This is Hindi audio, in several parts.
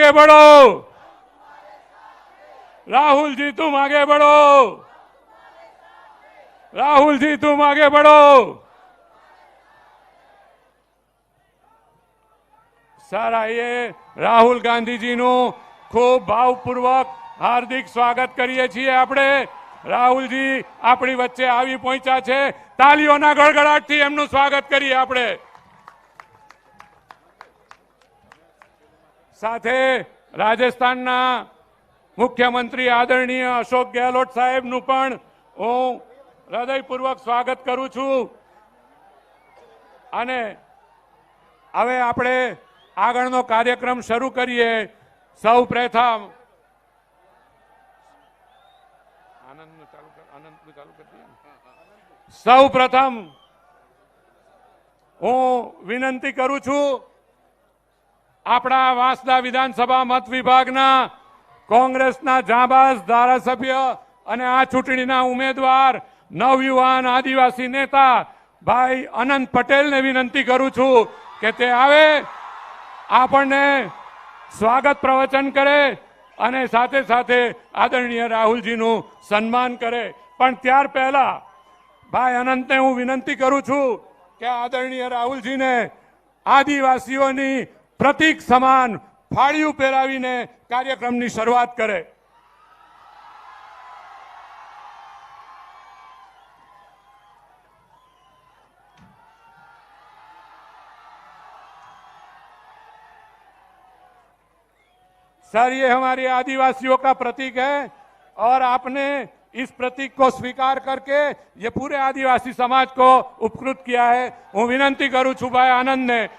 आगे बढ़ो, राहुल जी तुम आगे बढ़ो, राहुल जी तुम आगे बढ़ो। सर आइए राहुल गांधी जी નું ખૂબ ભાવપૂર્વક હાર્દિક સ્વાગત કરીએ છીએ આપણે। રાહુલજી આપણી વચ્ચે આવી પહોંચ્યા છે, તાલીઓના ગડગડાટથી એમનું સ્વાગત કરીએ આપણે। સાથે રાજસ્થાનના મુખ્યમંત્રી આદરણીય અશોક ગેહલોત સાહેબનું પણ હું હૃદયપૂર્વક સ્વાગત કરું છું। અને હવે આપણે આગળનો કાર્યક્રમ શરૂ કરીએ। સૌ પ્રથમ હું વિનંતી કરું છું આપણા વાંસદા વિધાનસભા મત વિભાગના કોંગ્રેસના જાંબાઝ ધારાસભ્ય અને આ ચૂંટણીના ઉમેદવાર નવયુવાન આદિવાસી નેતા ભાઈ અનંત પટેલને વિનંતી કરું છું કે તે આવે, આપણને સ્વાગત પ્રવચન કરે અને સાથે સાથે આદરણીય રાહુલજીનું સન્માન કરે। પણ ત્યાર પહેલા ભાઈ અનંતને હું વિનંતી કરું છું કે આદરણીય રાહુલજીને આદિવાસીઓની પ્રતીક સમાન ફાળિયું પહેરાવીને કાર્યક્રમની શરૂઆત કરે। सर ये हमारे आदिवासियों का प्रतीक है और आपने इस प्रतीक को स्वीकार करके ये पूरे आदिवासी समाज को उपकृत किया है। હું વિનંતી કરું છું ભાઈ આનંદને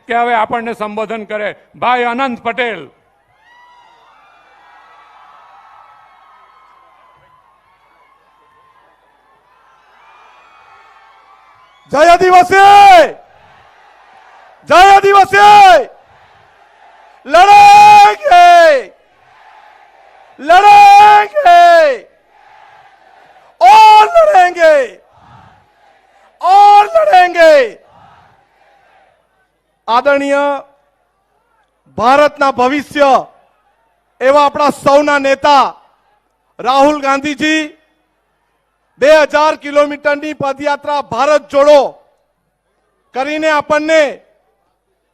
કે હવે આપણને સંબોધન કરે। ભાઈ અનંત પટેલ। જય આદિવાસી, જય આદિવાસી, लड़ेंगे, लड़ेंगे और लड़ेंगे और लड़ेंगे। आदरणीय भारतना भविष्य एवा अपना सौना नेता राहुल गांधी जी 2000 किलोमीटरनी पदयात्रा भारत जोड़ो करीने आपने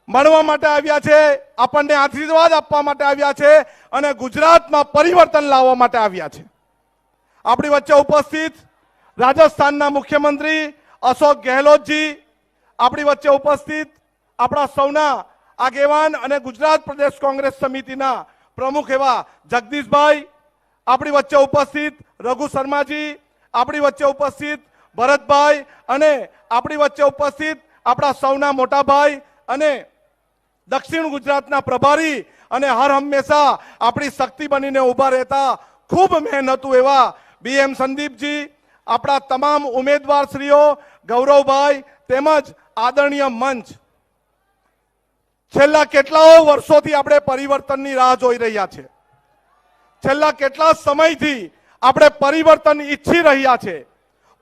મળવા માટે આવ્યા છે, આપણને આશીર્વાદ આપવા માટે આવ્યા છે અને ગુજરાતમાં પરિવર્તન લાવવા માટે આવ્યા છે। આપણી વચ્ચે ઉપસ્થિત રાજસ્થાનના મુખ્યમંત્રી અશોક ગેહલોતજી, આપણી વચ્ચે ઉપસ્થિત આપણા સૌના આગેવાન અને ગુજરાત પ્રદેશ કોંગ્રેસ સમિતિના પ્રમુખ એવા જગદીશભાઈ, આપણી વચ્ચે ઉપસ્થિત રઘુ શર્માજી, આપણી વચ્ચે ઉપસ્થિત ભરતભાઈ અને આપણી વચ્ચે ઉપસ્થિત આપણા સૌના મોટાભાઈ અને दक्षिण गुजरातना प्रभारी अने हर हमेशा अपनी शक्ति बनीने उभा रहता खूब मेहनतू एवा बीएम संदीप जी, अपना तमाम उम्मीदवार श्रीओ गौरवभाई तेमज आदरणीय मंच छेल्ला केटलाओ वर्षोथी आपणे परिवर्तननी राह जोई रह्या छे। छेल्ला केटला समयथी आपणे परिवर्तन इच्छी रह्या छे,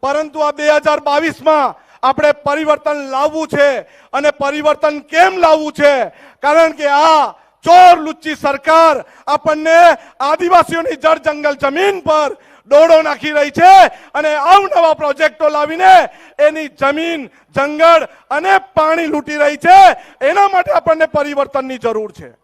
परंतु आ 2022 मां આપણે પરિવર્તન લાવવું છે અને પરિવર્તન કેમ લાવવું છે? કારણ કે આ ચોર લુચ્ચી સરકાર આપણને આદિવાસીઓની જળ જંગલ જમીન પર દોડો નાખી રહી છે અને અવનવા પ્રોજેક્ટો લાવીને એની જમીન જંગલ અને પાણી લૂંટી રહી છે। એના માટે આપણને પરિવર્તનની જરૂર છે।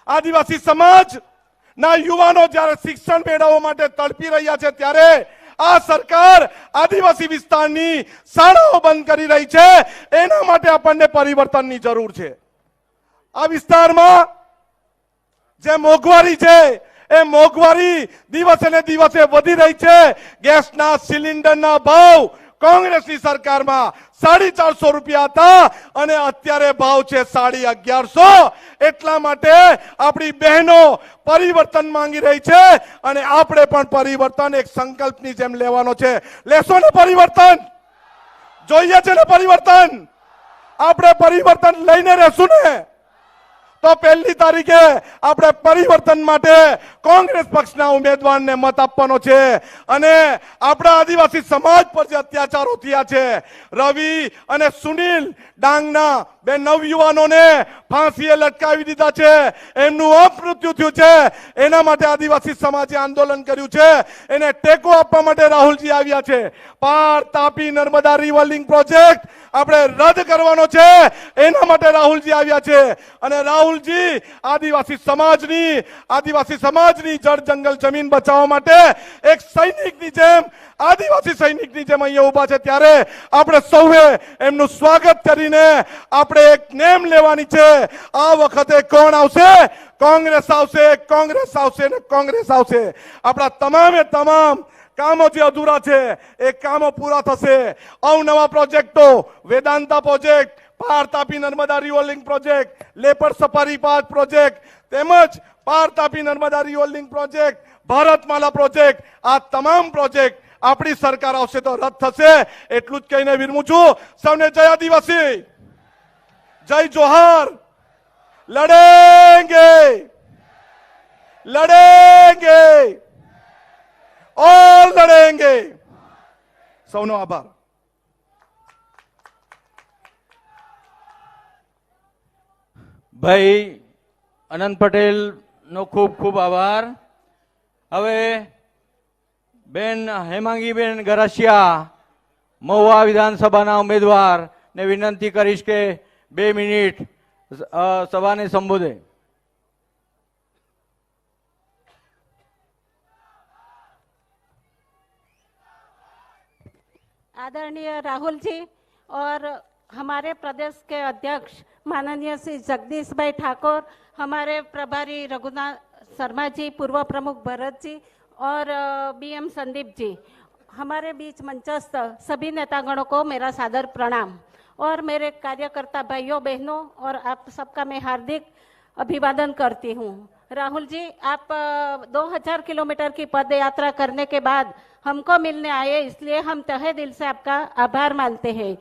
આદિવાસી સમાજના યુવાનો જ્યારે શિક્ષણ મેળવવા માટે તડપી રહ્યા છે ત્યારે આ સરકાર આદિવાસી વિસ્તારની શાળાઓ બંધ કરી રહી છે। એના માટે આપણને પરિવર્તનની જરૂર છે। આ વિસ્તારમાં જે મોંઘવારી છે એ મોંઘવારી દિવસે ને દિવસે વધી રહી છે। ગેસના સિલિન્ડરના ભાવ કોંગ્રેસની સરકારમાં 450 રૂપિયા હતા અને અત્યારે ભાવ છે 1150। એટલા માટે આપણી બહેનો પરિવર્તન માંગી રહી છે અને આપણે પણ પરિવર્તન એક સંકલ્પની જેમ લેવાનો છે। લેશો ને પરિવર્તન? જોઈએ છે ને પરિવર્તન? આપણે પરિવર્તન લઈને રહેશું ને? તો 1લી તારીખે આપણે પરિવર્તન માટે કોંગ્રેસ પક્ષના ઉમેદવારને મત આપવાનો છે અને આપણા આદિવાસી સમાજ પર જે અત્યાચારો થયા છે, રવિ અને સુનિલ ડાંગના 2 નવયુવાનોને ફાંસીએ લટકાવી દીધા છે, એમનું અપમૃત્યુ થયું છે, એના માટે આદિવાસી સમાજે આંદોલન કર્યું છે, એને ટેકો આપવા માટે રાહુલજી આવ્યા છે. પાર Tapi Narmada river link project આપણે રદ કરવાનો છે, એના માટે રાહુલજી આવ્યા છે. અને રાહુલજી આદિવાસી સમાજની જળ જંગલ જમીન બચાવવા માટે એક સૈનિકની જેમ, આદિવાસી સૈનિકની જેમ અહીંયા ઉભા છે. ત્યારે આપણે સૌએ એમનું સ્વાગત કરીને આપણે એક નેમ લેવાની છે. આ વખતે કોણ આવશે? કોંગ્રેસ આવશે, કોંગ્રેસ આવશે ને કોંગ્રેસ આવશે. આપણા તમામે તમામ કામો જે અધૂરા છે એ કામો પૂરા થશે. અવનવા પ્રોજેક્ટો, વેદાંતા પ્રોજેક્ટ, પાર Tapi Narmada river link project, leper safari park project, તેમજ પાર Tapi Narmada river link project, Bharatmala project, આ તમામ પ્રોજેક્ટ આપણી સરકાર આવશે તો રદ થશે. એટલું જ કહીને વિરમું છું. સૌને જય આદિવાસી, જય જોહાર. લડેંગે લડેંગે ઓર લડેંગે. સૌનો આભાર. ભાઈ અનંત પટેલ નો ખૂબ ખૂબ આભાર. હવે બેન હેમાંગીબેન ગરાસિયા, મહુવા વિધાનસભાના ઉમેદવાર ને વિનંતી કરીશ કે 2 મિનિટ સભાને સંબોધે. आदरणीय राहुल जी और हमारे प्रदेश के अध्यक्ष माननीय श्री जगदीश भाई ठाकुर, हमारे प्रभारी रघुनाथ शर्मा जी, पूर्व प्रमुख भरत जी और बीएम संदीप जी, हमारे बीच मंचस्थ सभी नेतागणों को मेरा सादर प्रणाम और मेरे कार्यकर्ता भाइयों बहनों और आप सबका मैं हार्दिक अभिवादन करती हूँ. राहुल जी, आप 2000 किलोमीटर की पद यात्रा करने के बाद हमको मिलने आए, इसलिए हम तहे दिल से आपका आभार मानते हैं.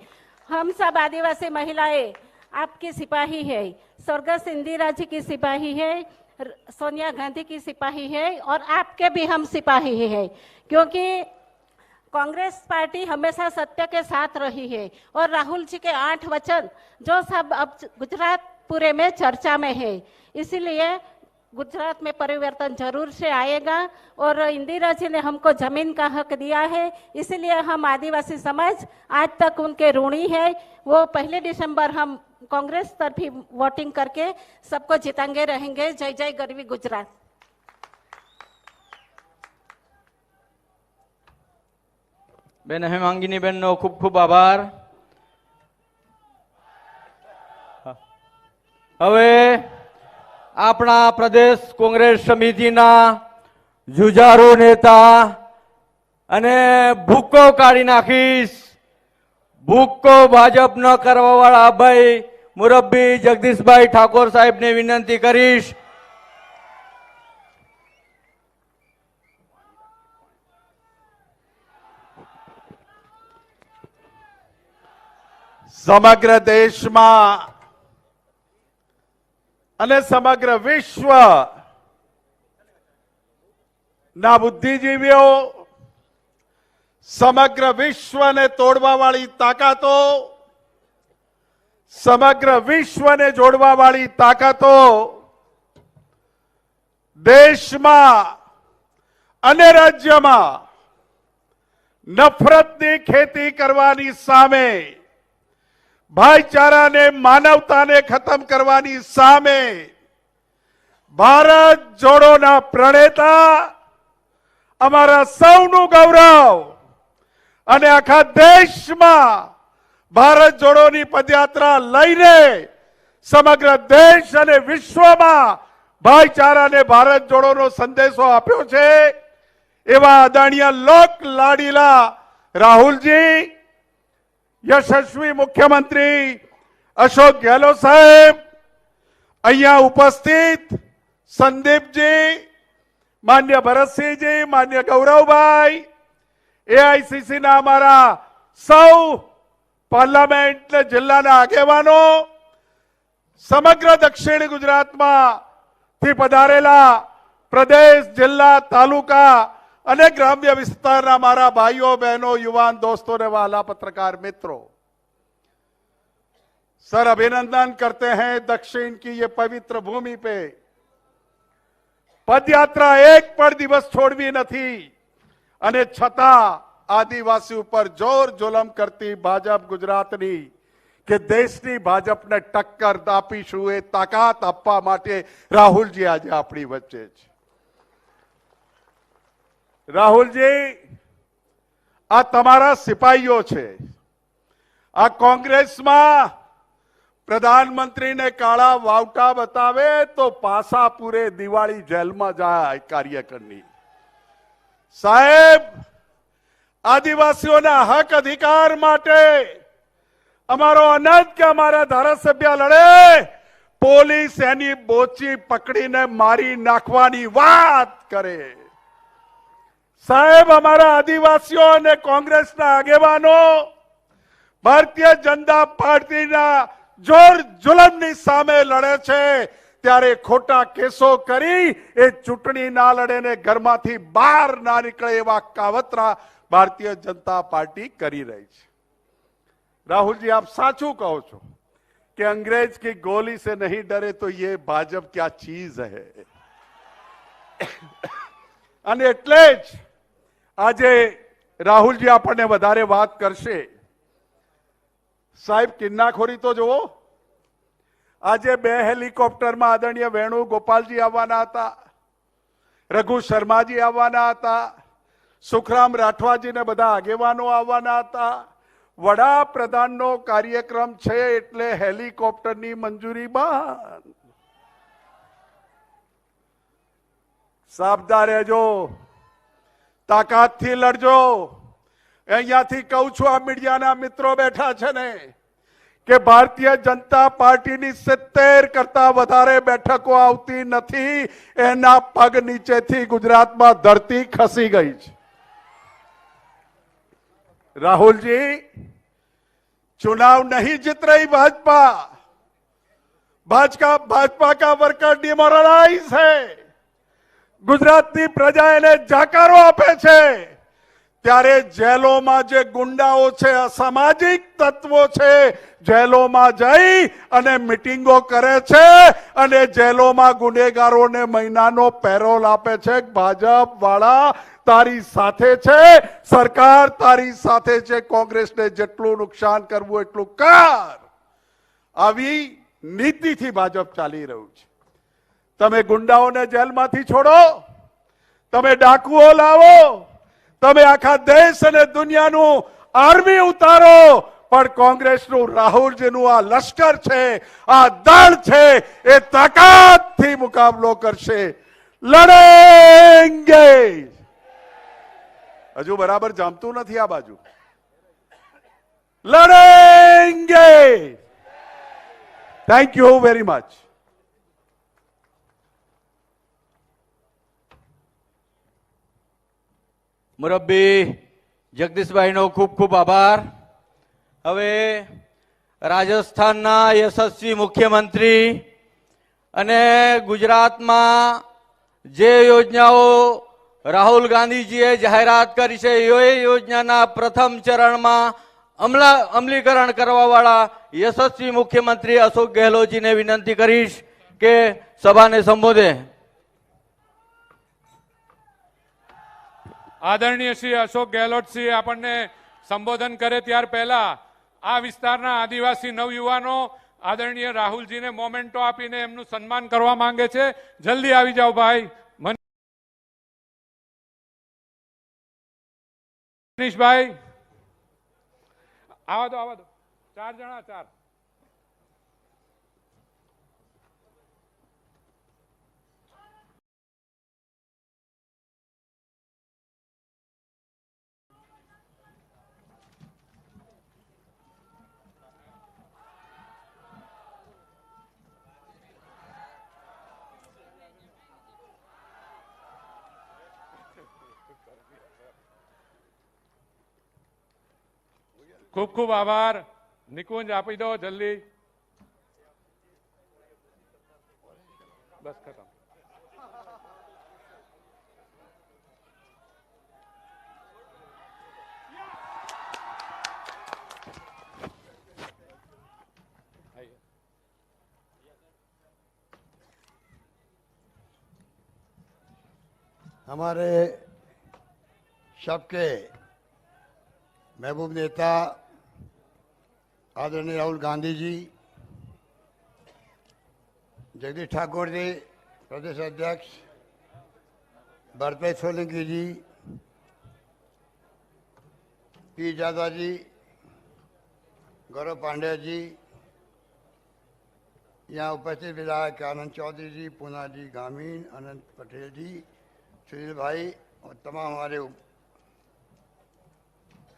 हम सब आदिवासी महिलाएं आपकी सिपाही है, स्वर्गस्थ इंदिरा जी की सिपाही है, सोनिया गांधी की सिपाही है और आपके भी हम सिपाही है, क्योंकि कांग्रेस पार्टी हमेशा सत्य के साथ रही है और राहुल जी के 8 वचन जो सब अब गुजरात पूरे में चर्चा में है, इसीलिए गुजरात में परिवर्तन जरूर से आएगा. और इंदिरा जी ने हमको जमीन का हक दिया है, इसलिए हम आदिवासी समाज आज तक उनके ऋणी है. वो 1 दिसंबर हम कांग्रेस तरफी वोटिंग करके सबको जिताएंगे रहेंगे. जय जय गरवी गुजरात. બેન હેમાંગીની બેનનો ખૂબ ખૂબ આભાર. હવે આપણા પ્રદેશ કોંગ્રેસ સમિતિના જુજારુ નેતા અને ભૂક્કો કાઢી નાખીશ, ભૂક્કો ભાજપ ન કરવા વાળા ભાઈ મુરબ્બી જગદીશભાઈ ઠાકોર સાહેબને વિનંતી કરીશ. સમગ્ર દેશમાં અને સમગ્ર વિશ્વ ના બુદ્ધિજીવીઓ, સમગ્ર વિશ્વને તોડવા વાળી તાકાતો, સમગ્ર વિશ્વને જોડવા વાળી તાકાતો દેશમાં અને રાજ્યમાં નફરતની ખેતી કરવાની સામે, ભાઈચારાને, માનવતાને ખતમ કરવાની સામે ભારત જોડોના પ્રણેતા, અમારા સૌનું ગૌરવ અને આખા દેશમાં ભારત જોડોની પદયાત્રા લઈને સમગ્ર દેશ અને વિશ્વમાં ભાઈચારાને ભારત જોડોનો સંદેશો આપ્યો છે. એવા આદરણીય લોક લાડીલા રાહુલજી, यशस्वी मुख्यमंत्री अशोक गहलोत साहेब, अहिया उपस्थित संदीप जी, मान्य भरत सिंह जी, मान्य गौरव भाई, एआईसीसी ना हमारा सौ पार्लामेंट जिला आगेवानो, સમગ્ર દક્ષિણ ગુજરાતમાંથી પધારેલા પ્રદેશ, જિલ્લા, તાલુકા અને ગ્રામ્ય વિસ્તારના મારા ભાઈઓ, બહેનો, યુવાન दोस्तों ने वाला पत्रकार मित्रों, सर अभिनंदन करते हैं दक्षिण की ये पवित्र भूमि पे। पदयात्रा एक पर दिवस छोड़वी નથી અને છતાં આદિવાસી ઉપર જોર જોલમ કરતી ભાજપ ગુજરાતની કે દેશની ભાજપને ટક્કર આપીશું એ તાકાત આપવા માટે રાહુલજી આજે આપણી વચ્ચે છે। રાહુલજી, આ તમારા સિપાહીઓ છે। આ કોંગ્રેસમાં પ્રધાનમંત્રીને કાળા વાવટા બતાવે તો પાસા પૂરે દિવાળી જેલમાં જાય કાર્યકરની। સાહેબ, આદિવાસીઓના હક અધિકાર માટે અમારો અનાજ કે અમારા ધારાસભ્ય લડે, પોલીસ એની બોચી પકડીને મારી નાખવાની વાત કરે। સાહેબ, અમારા આદિવાસીઓ અને કોંગ્રેસના આગેવાનો ભારતીય જનતા પાર્ટીના જોર જુલમની સામે લડે છે, ત્યારે ખોટા કેસો કરી એ ચૂંટણી ના લડે ને ઘરમાંથી બહાર ના નીકળે એવા કાવતરા ભારતીય जनता पार्टी કરી રહી છે। राहुल जी, आप साचू कहो છો कि अंग्रेज की गोली से नहीं डरे तो ये भाजप क्या चीज है। અને એટલે જ આજે રાહુલજી આપણને વધારે વાત કરશે। સાહેબ, કિન્નાખોરી તો જુઓ। આજે 2 હેલિકોપ્ટરમાં આદરણીય વેણુગોપાલજી આવવાના હતા, રઘુ શર્માજી આવવાના હતા, સુખરામ રાઠવાજી ને બધા આગેવાનો આવવાના હતા। વડાપ્રધાનનો કાર્યક્રમ છે એટલે હેલિકોપ્ટરની મંજૂરી બંધ। સાવધાન રહેજો, તાકાતથી લડજો। અહીંયાથી કહું છું, આ મીડિયાના મિત્રો બેઠા છે ને કે ભારતીય જનતા પાર્ટીની 70 કરતા વધારે બેઠકો આવતી નથી, એના પગ નીચેથી ગુજરાતમાં ધરતી ખસી ગઈ છે। राहुल जी, चुनाव नहीं जीत रही भाजपा। भाजपा का वर्कर डिमोरलाइज है। गुजरातनी प्रजा એને જાકારો આપે છે, ત્યારે જેલોમાં જે ગુંડાઓ છે, અસામાજિક તત્વો છે, જેલોમાં જઈ અને મીટિંગો કરે છે અને જેલોમાં ગુનેગારોને મહિનાનો પેરોલ આપે છે। ભાજપ વાળા તારી સાથે છે, સરકાર તારી સાથે છે। કોંગ્રેસને જેટલું નુકસાન કરવું એટલું કર, આવી નીતિથી ભાજપ ચાલી રહ્યું છે। તમે ગુંડાઓને જેલમાંથી છોડો, તમે ડાકુઓ લાવો, તમે આખા દેશ અને દુનિયાનું આર્મી ઉતારો, પણ કોંગ્રેસનું રાહુલજીનું આ લશ્કર છે, આ દળ છે, એ તાકાતથી મુકાબલો કરશે। લડેંગે। હજુ બરાબર જામતું નથી આ બાજુ। લડેંગે। Thank you very much. મુરબ્બી જગદીશભાઈનો ખૂબ ખૂબ આભાર। હવે રાજસ્થાનના યશસ્વી મુખ્યમંત્રી અને ગુજરાતમાં જે યોજનાઓ રાહુલ ગાંધીજીએ જાહેરાત કરી છે એ યોજનાના પ્રથમ ચરણમાં અમલીકરણ કરવાવાળા યશસ્વી મુખ્યમંત્રી અશોક ગેહલોતજીને વિનંતી કરીશ કે સભાને સંબોધે। આદરણીય શ્રી અશોક ગેહલોતસિંહ આપણને સંબોધન કરે ત્યાર પહેલા આ વિસ્તારના આદિવાસી નવયુવાનો આદરણીય રાહુલજીને મોમેન્ટો આપીને એમનું સન્માન કરવા માંગે છે। જલ્દી આવી જાઓ ભાઈ। મનીષભાઈ, આવા દો, આવા દો। 4 જણા, 4। ખૂબ ખૂબ આભાર। નિકુંજ આપી દો જલ્દી। बस खत्म। हमारे सबके महबूब नेता आदरणीय राहुल गांधी जी, जगदीश ठाकुर जी प्रदेश अध्यक्ष, भरत सोलंकी जी, पी यादव जी, गौरव पांडे जी, यहाँ उपस्थित विधायक आनंद चौधरी जी, पूना जी, गामीन, अनंत पटेल जी, सुनील भाई और तमाम हमारे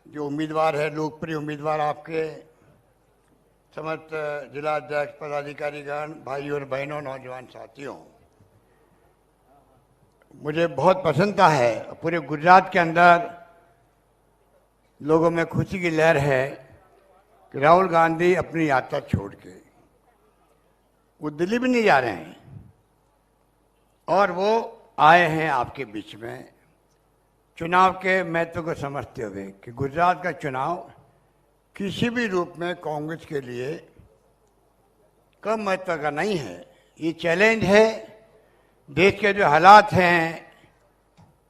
जो उम्मीदवार है, लोकप्रिय उम्मीदवार आपके समस्त जिला अध्यक्ष, पदाधिकारीगण, भाई और बहनों, नौजवान साथियों, मुझे बहुत पसंद है। पूरे गुजरात के अंदर लोगों में खुशी की लहर है कि राहुल गांधी अपनी यात्रा छोड़ के वो दिल्ली भी नहीं जा रहे हैं और वो आए हैं आपके बीच में चुनाव के महत्व को समझते हुए कि गुजरात का चुनाव किसी भी रूप में कांग्रेस के लिए कम महत्व का नहीं है। ये चैलेंज है, देश के जो हालात हैं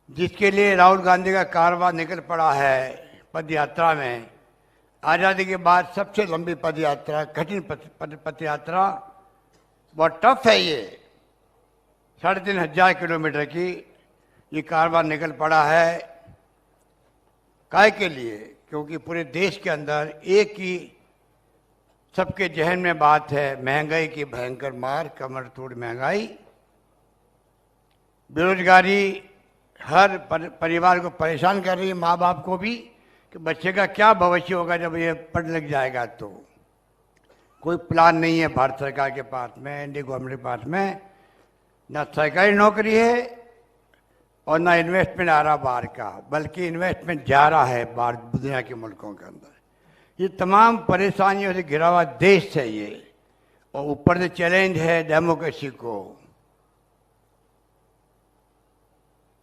जिसके लिए राहुल गांधी का कारवां निकल पड़ा है पद यात्रा में। आज़ादी के बाद सबसे लंबी पद यात्रा, कठिन पद यात्रा, बहुत टफ है ये। 3,500 किलोमीटर की ये कारवां निकल पड़ा है। काय के लिए? क्योंकि पूरे देश के अंदर एक ही सबके जहन में बात है, महंगाई की भयंकर मार, कमर तोड़ महंगाई, बेरोजगारी हर परिवार को परेशान कर रही है, माँ बाप को भी, कि बच्चे का क्या भविष्य होगा जब ये पढ़ लग जाएगा। तो कोई प्लान नहीं है भारत सरकार के पास में, एनडीए गवर्नमेंट के पास में। ना सरकारी नौकरी है और ना इन्वेस्टमेंट आ रहा बाहर का, बल्कि इन्वेस्टमेंट जा रहा है बाहर दुनिया के मुल्कों के अंदर। ये तमाम परेशानियों से घिरा हुआ देश है ये, और ऊपर से चैलेंज है डेमोक्रेसी को।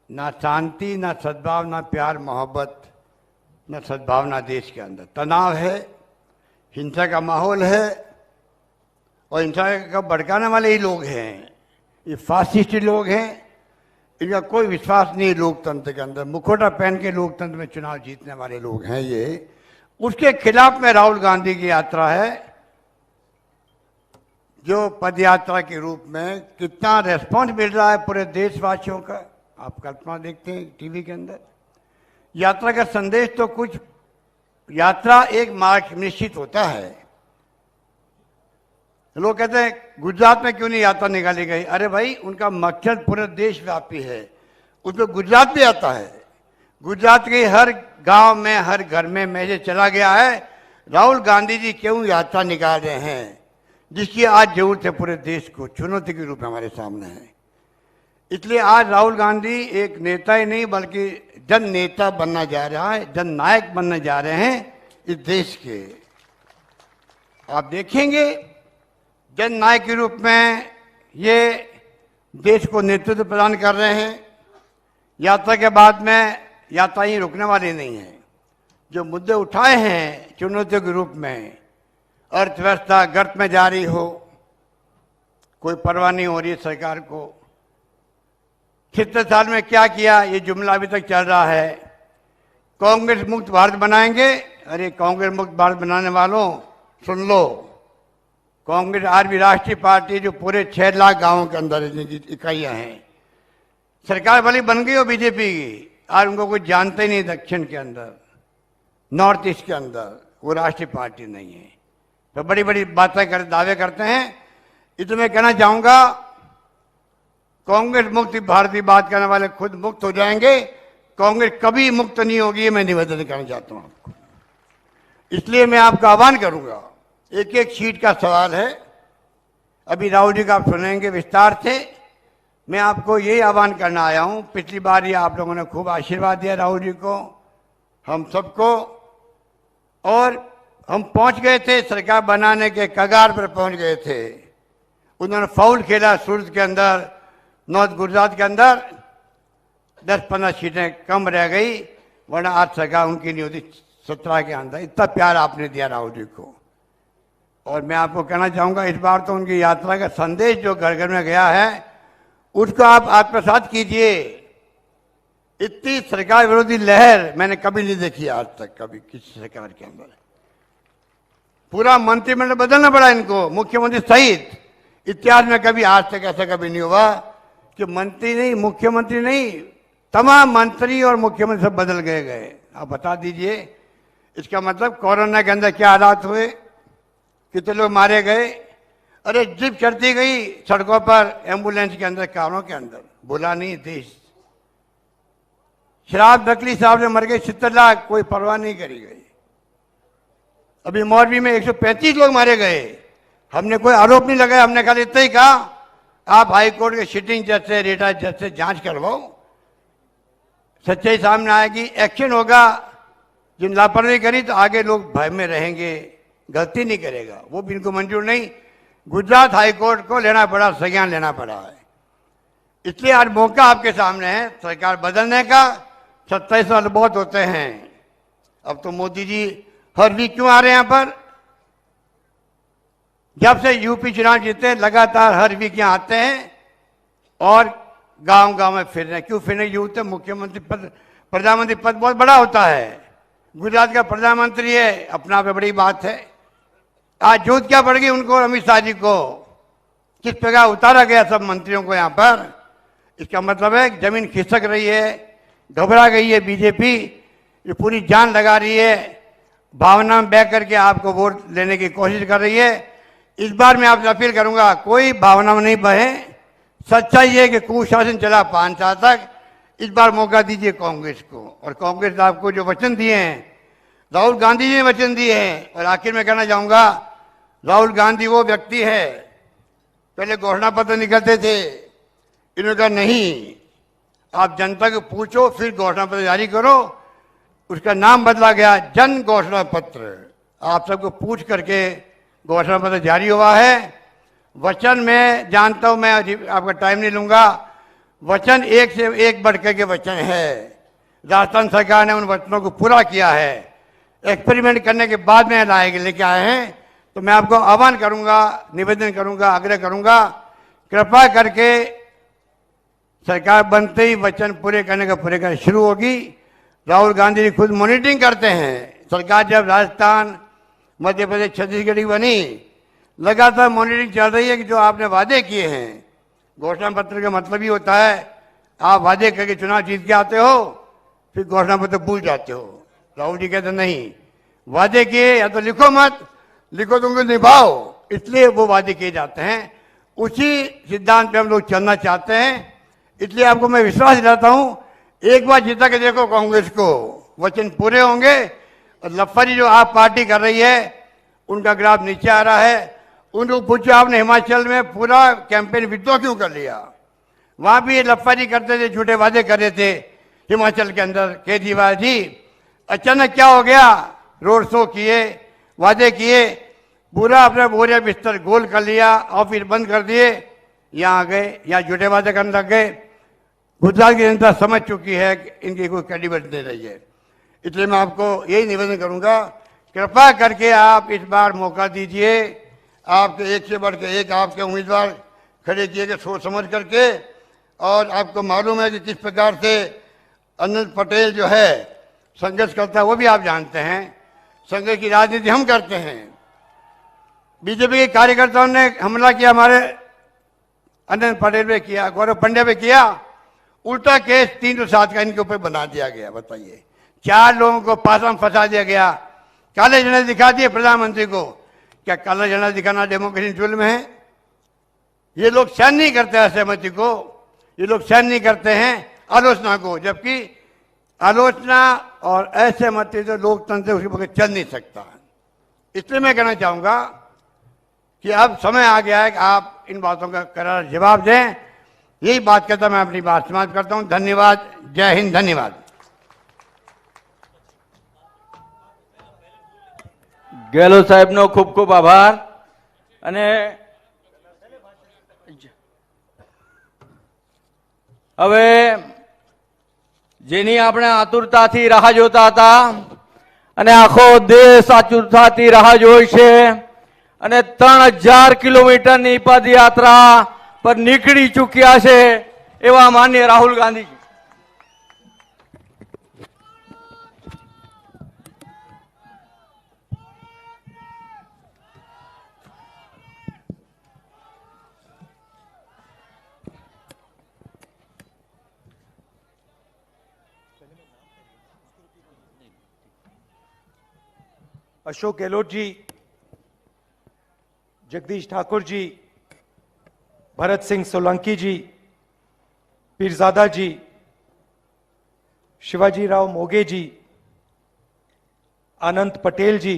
ना शांति, ना सद्भाव, ना प्यार मोहब्बत, ना सद्भावना देश के अंदर। तनाव है, हिंसा का माहौल है, और हिंसा का भड़काने वाले ही लोग हैं। ये फासिस्ट लोग हैं, इनका कोई विश्वास नहीं लोकतंत्र के अंदर। मुखौटा पहन के लोकतंत्र में चुनाव जीतने वाले लोग हैं ये। उसके खिलाफ में राहुल गांधी की यात्रा है, जो पद यात्रा के रूप में कितना रेस्पॉन्स मिल रहा है पूरे देशवासियों का, आप कल्पना देखते हैं टीवी के अंदर। यात्रा का संदेश तो कुछ, यात्रा एक मार्ग निश्चित होता है। लोग कहते हैं गुजरात में क्यों नहीं यात्रा निकाली गई? अरे भाई, उनका मकसद पूरे देश व्यापी है, उसमें गुजरात भी आता है। गुजरात के हर गांव में, हर घर में मैसेज चला गया है, राहुल गांधी जी क्यों यात्रा निकाल रहे हैं, जिसकी आज जरूरत है पूरे देश को, चुनौती के रूप में हमारे सामने है। इसलिए आज राहुल गांधी एक नेता ही नहीं बल्कि जन नेता बनना जा रहा है, जन नायक बनने जा रहे हैं इस देश के। आप देखेंगे जन नायक के रूप में ये देश को नेतृत्व प्रदान कर रहे हैं। यात्रा के बाद में यात्रा ही रुकने वाली नहीं है। जो मुद्दे उठाए हैं चुनौतियों के रूप में, अर्थव्यवस्था गर्त में जा रही हो, कोई परवाह नहीं हो रही है सरकार को। 76 साल में क्या किया, ये जुमला अभी तक चल रहा है। कांग्रेस मुक्त भारत बनाएंगे। अरे कांग्रेस मुक्त भारत बनाने वालों सुन लो, कांग्रेस आज भी राष्ट्रीय पार्टी जो पूरे 6 लाख गांवों के अंदर इकाइयां हैं। सरकार भले बन गई हो बीजेपी की, आज उनको कोई जानते ही नहीं दक्षिण के अंदर, नॉर्थ ईस्ट के अंदर वो राष्ट्रीय पार्टी नहीं है। तो बड़ी बड़ी बातें कर दावे करते हैं। इसलिए मैं कहना चाहूंगा, कांग्रेस मुक्त भारत की बात करने वाले खुद मुक्त हो जाएंगे, कांग्रेस कभी मुक्त नहीं होगी, ये मैं निवेदन करना चाहता हूं आपको। इसलिए मैं आपका आह्वान करूंगा, एक एक सीट का सवाल है, अभी राहुल जी का आप सुनेंगे विस्तार से। मैं आपको यही आह्वान करना आया हूं। पिछली बार ये आप लोगों ने खूब आशीर्वाद दिया राहुल जी को, हम सबको, और हम पहुंच गए थे, सरकार बनाने के कगार पर पहुंच गए थे। उन्होंने फाउल खेला सूरत के अंदर, नॉर्थ गुजरात के अंदर 10-15 सीटें कम रह गई, वरना आज सरकार उनकी नहीं होती 17 के अंदर। इतना प्यार आपने दिया राहुल जी को। और मैं आपको कहना चाहूंगा, इस बार तो उनकी यात्रा का संदेश जो घर घर में गया है उसको आप आत्मसात कीजिए। इतनी सरकार विरोधी लहर मैंने कभी नहीं देखी आज तक, कभी किसी सरकार के अंदर। पूरा मंत्रिमंडल बदलना पड़ा इनको, मुख्यमंत्री सहित। इतिहास में कभी आज तक ऐसा कभी नहीं हुआ कि मंत्री नहीं, मुख्यमंत्री नहीं, तमाम मंत्री और मुख्यमंत्री सब बदल गए। आप बता दीजिए इसका मतलब कोरोना के अंदर क्या हालात हुए, कितने लोग मारे गए। अरे जिप चढ़ती गई सड़कों पर, एम्बुलेंस के अंदर, कारों के अंदर, बोला नहीं देश। शराब नकली साहब ने मर गए 70 लाख, कोई परवाह नहीं करी गई। अभी मोरबी में 135 लोग मारे गए, हमने कोई आरोप नहीं लगाया, हमने खाली इतना ही कहा आप हाई कोर्ट के सिटिंग जज से, रेटा जज से जांच करवाओ, सच्चाई सामने आएगी, एक्शन होगा। जिन लापरवाही करी तो आगे लोग भय में रहेंगे, गलती नहीं करेगा, वो भी इनको मंजूर नहीं। गुजरात हाई कोर्ट को लेना पड़ा, संज्ञान लेना पड़ा है। इसलिए आज मौका आपके सामने है सरकार बदलने का। 27 साल बहुत होते हैं, अब तो मोदी जी हर वीक क्यों आ रहे हैं यहाँ पर? जब से यूपी चुनाव जीते लगातार हर वीक यहाँ आते हैं और गांव गांव में फिर रहे। क्यों फिरने की जरूरत है? मुख्यमंत्री पद, प्रधानमंत्री पद बहुत बड़ा होता है। गुजरात का प्रधानमंत्री है, अपना आप बड़ी बात है। आज जरूरत क्या पड़ गई उनको, अमित शाह जी को? किस प्रकार उतारा गया सब मंत्रियों को यहाँ पर? इसका मतलब है जमीन खिसक रही है, घबरा गई है बीजेपी, ये पूरी जान लगा रही है, भावना में बह करके आपको वोट लेने की कोशिश कर रही है। इस बार मैं आपसे अपील करूंगा, कोई भावना में नहीं बहे। सच्चाई है कि कुशासन चला 5 साल तक, इस बार मौका दीजिए कांग्रेस को। और कांग्रेस आपको जो वचन दिए हैं, राहुल गांधी जी ने वचन दिए हैं। और आखिर में कहना चाहूंगा, राहुल गांधी वो व्यक्ति है, पहले घोषणा पत्र निकलते थे, इन्होंने कहा नहीं, आप जनता को पूछो फिर घोषणा पत्र जारी करो। उसका नाम बदला गया जन घोषणा पत्र। आप सबको पूछ करके घोषणा पत्र जारी हुआ है। वचन में जानता हूं, मैं आपका टाइम नहीं लूंगा, वचन एक से एक बढ़कर के वचन है। राजस्थान सरकार ने उन वचनों को पूरा किया है। एक्सपेरिमेंट करने के बाद में लाएंगे, लेके आए हैं। तो मैं आपको आह्वान करूंगा, निवेदन करूंगा, आग्रह करूंगा, कृपा करके सरकार बनते ही वचन पूरे करने का पूरे करना शुरू होगी। राहुल गांधी जी खुद मॉनिटरिंग करते हैं। सरकार जब राजस्थान, मध्य प्रदेश, छत्तीसगढ़ की बनी, लगातार मॉनिटरिंग चल रही है कि जो आपने वादे किए हैं। घोषणा पत्र का मतलब ही होता है आप वादे करके चुनाव जीत के आते हो, फिर घोषणा पत्र भूल जाते हो। राहुल जी कहते नहीं, वादे किए या तो लिखो मत, लिखो तो उनको निभाओ, इसलिए वो वादे किए जाते हैं। उसी सिद्धांत पे हम लोग चलना चाहते हैं। इसलिए आपको मैं विश्वास दिलाता हूं, एक बार जिता के देखो कांग्रेस को, वचन पूरे होंगे। और लफारी जो आप पार्टी कर रही है, उनका ग्राफ नीचे आ रहा है। उनको पूछो आपने हिमाचल में पूरा कैंपेन विड्रॉ क्यों कर लिया? वहां भी ये लफारी करते थे, झूठे वादे कर रहे थे। हिमाचल के अंदर केजरीवाल जी, अचानक क्या हो गया? रोड शो किए, वादे किए, पूरा अपना बोरिया बिस्तर गोल कर लिया, ऑफिस बंद कर दिए, यहाँ आ गए, यहाँ झूठे वादे करने लग गए। गुजरात की जनता समझ चुकी है कि इनकी कोई क्रेडिबिलिटी नहीं रही है। इसलिए मैं आपको यही निवेदन करूंगा, कृपा करके आप इस बार मौका दीजिए। आपके एक से बढ़ के एक आपके उम्मीदवार खड़े किए गए सोच समझ करके। और आपको मालूम है कि किस प्रकार से अनिल पटेल जो है संघर्ष करता है, वो भी आप जानते हैं। संघर्ष की राजनीति हम करते हैं। बीजेपी के कार्यकर्ताओं ने हमला किया हमारे अनिल पटेल पे किया, गौरव पंड्या पे किया, उल्टा केस 307 का इनके ऊपर बना दिया गया। बताइए, 4 लोगों को पासा में फंसा दिया गया, काले झंडे दिखा दिए प्रधानमंत्री को। क्या काला झंडा दिखाना डेमोक्रेसी जुल्म है? ये लोग सहन नहीं करते असहमति को, ये लोग सहन नहीं करते हैं आलोचना को, जबकि आलोचना और असहमति तो लोकतंत्र उसके बगैर चल नहीं सकता। इसलिए मैं कहना चाहूंगा कि अब समय आ गया है कि आप इन बातों का करार जवाब दें। यही बात कहता मैं अपनी बात समाप्त करता हूं। धन्यवाद। जय हिंद। धन्यवाद। ગેહલોત સાહેબનો ખૂબ ખૂબ આભાર. અને હવે જેની આપણે આતુરતાથી રાહ જોતા હતા અને આખો દેશ આતુરતાથી રાહ જોઈ છે અને 3000 કિલોમીટરની પદયાત્રા પર નીકળી ચૂક્યા છે એવા માનનીય રાહુલ ગાંધીજી. अशोक गहलोत जी, जगदीश ठाकुर जी, भरत सिंह सोलंकी जी, पीरजादा जी, शिवाजी राव मोगे जी, अनंत पटेल जी,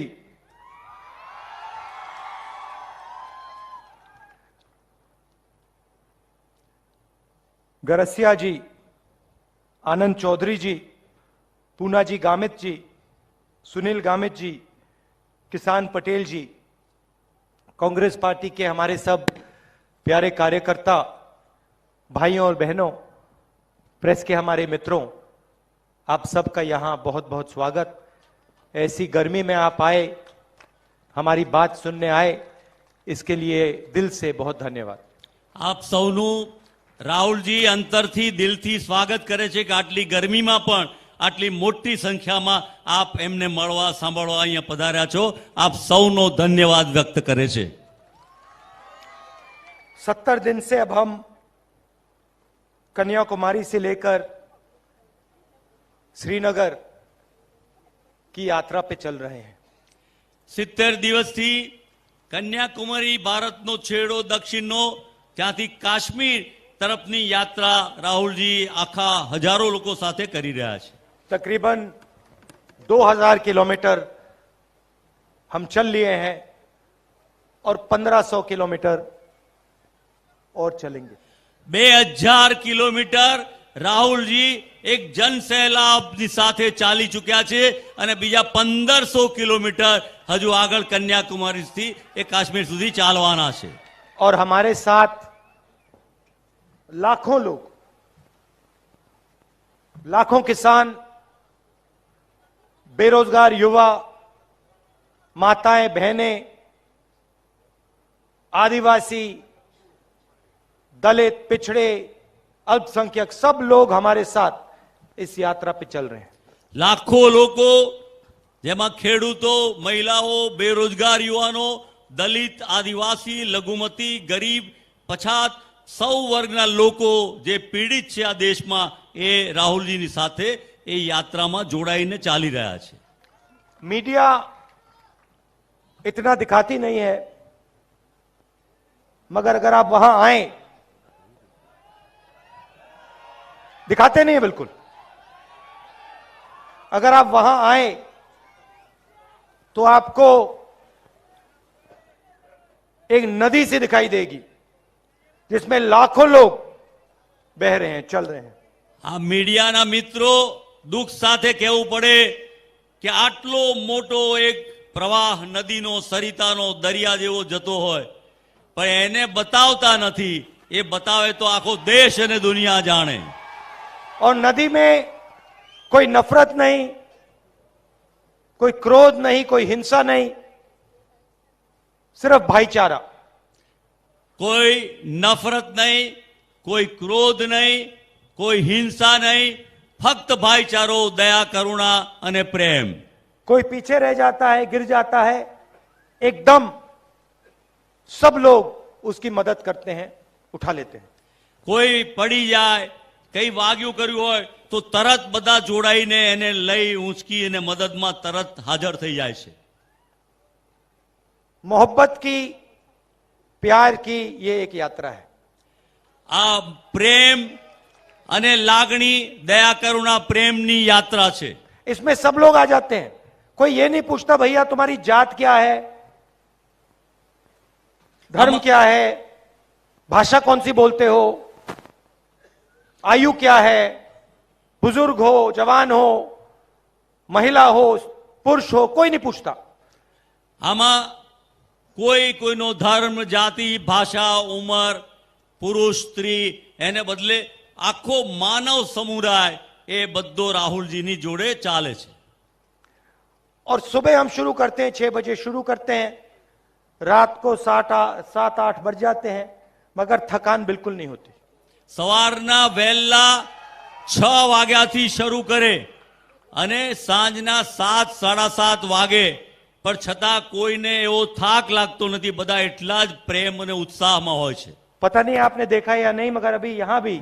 गरसिया जी, आनंद चौधरी जी, पूना जी गामित जी, सुनील गामित जी, किसान पटेल जी, कांग्रेस पार्टी के हमारे सब प्यारे कार्यकर्ता, भाइयों और बहनों, प्रेस के हमारे मित्रों, आप सबका यहाँ बहुत बहुत स्वागत। ऐसी गर्मी में आप आए, हमारी बात सुनने आए, इसके लिए दिल से बहुत धन्यवाद। આપ સૌનું રાહુલજી અંતરથી દિલથી સ્વાગત કરે છે કે આટલી ગરમીમાં પણ આટલી મોટી સંખ્યામાં આપ એમને મળવા સાંભળવા અહીંયા પધાર્યા છો. આપ સૌનો ધન્યવાદ વ્યક્ત કરે છે. 70 दिन से अब हम कन्याकुमारी से लेकर श्रीनगर की यात्रा पे चल रहे हैं। 70 દિવસથી કન્યાકુમારી ભારતનો છેડો દક્ષિણનો ત્યાંથી કાશ્મીર તરફની યાત્રા રાહુલજી આખા હજારો લોકો સાથે કરી રહ્યા છે. तकरीबन 2000 किलोमीटर हम चल लिए हैं और 1500 किलोमीटर और चलेंगे। 2000 કિલોમીટર રાહુલજી એક જનસેલાબની સાથે ચાલી ચૂક્યા છે અને બીજા 1500 કિલોમીટર હજુ આગળ કન્યાકુમારીથી એ કાશ્મીર સુધી ચાલવાના છે. और हमारे साथ लाखों लोग, लाखों किसान, बेरोजगार युवा, माताएं, बहनें, आदिवासी, दलित, पिछड़े, अल्पसंख्यक, सब लोग हमारे साथ इस यात्रा पे चल रहे हैं। લાખો લોકો જેમાં ખેડૂતો, મહિલાઓ, બેરોજગાર યુવાનો, દલિત, આદિવાસી, લઘુમતી, ગરીબ, પછાત સૌ વર્ગના લોકો જે પીડિત છે આ દેશમાં એ રાહુલજીની સાથે એ યાત્રામાં જોડાઈને ચાલી રહ્યા છે. मीडिया इतना दिखाती नहीं है, मगर अगर आप वहां आए, दिखाते नहीं है बिल्कुल, अगर आप वहां आए तो आपको एक नदी सी दिखाई देगी जिसमें लाखों लोग बह रहे हैं, चल रहे हैं। આ મીડિયાના મિત્રો દુઃખ સાથે કહેવું પડે કે આટલો મોટો એક પ્રવાહ નદીનો, સરિતાનો, દરિયા જેવો જતો હોય પણ એને બતાવતા નથી. એ બતાવે તો આખો દેશ અને દુનિયા જાણે. और नदी में कोई नफरत नहीं, कोई क्रोध नहीं, कोई हिंसा नहीं, सिर्फ भाईचारा। કોઈ નફરત નહીં, કોઈ ક્રોધ નહીં, કોઈ હિંસા નહીં, ફક્ત ભાઈચારો, દયા, કરુણા અને પ્રેમ. कोई पीछे रह जाता है, गिर जाता है, एकदम सब लोग उसकी मदद करते हैं, उठा लेते हैं। કોઈ પડી જાય, કઈ વાગ્યું કર્યું હોય તો તરત બધા જોડાઈને એને લઈ ઊંચકી અને મદદમાં તરત હાજર થઈ જાય છે. मोहब्बत की, प्यार की ये एक यात्रा है। આ પ્રેમ અને લાગણી, દયા, કરુણા, પ્રેમની યાત્રા છે. इसमें सब लोग आ जाते हैं, कोई ये नहीं पूछता भैया तुम्हारी जात क्या है, धर्म क्या है, भाषा कौन सी बोलते हो, आयु क्या है, बुजुर्ग हो, जवान हो, महिला हो, पुरुष हो, कोई नहीं पूछता। આમાં કોઈ કોઈનો ધર્મ, જાતિ, ભાષા, ઉંમર, પુરુષ, સ્ત્રી એને બદલે આખો માનવ સમુદાય એ બધો રાહુલજીની જોડે ચાલે છે. और सुबह हम शुरू करते हैं 6 बजे शुरू करते हैं, रात को 7-8 बज जाते हैं, मगर थकान बिल्कुल नहीं होती. સવારના વહેલા 6 વાગ્યાથી શરૂ કરે અને સાંજના 7-7:30 વાગે, પણ છતાં કોઈને એવો થાક લાગતો નથી. બધા એટલા જ પ્રેમ અને ઉત્સાહમાં હોય છે. पता नहीं आपने देखा या नहीं, मगर अभी यहां भी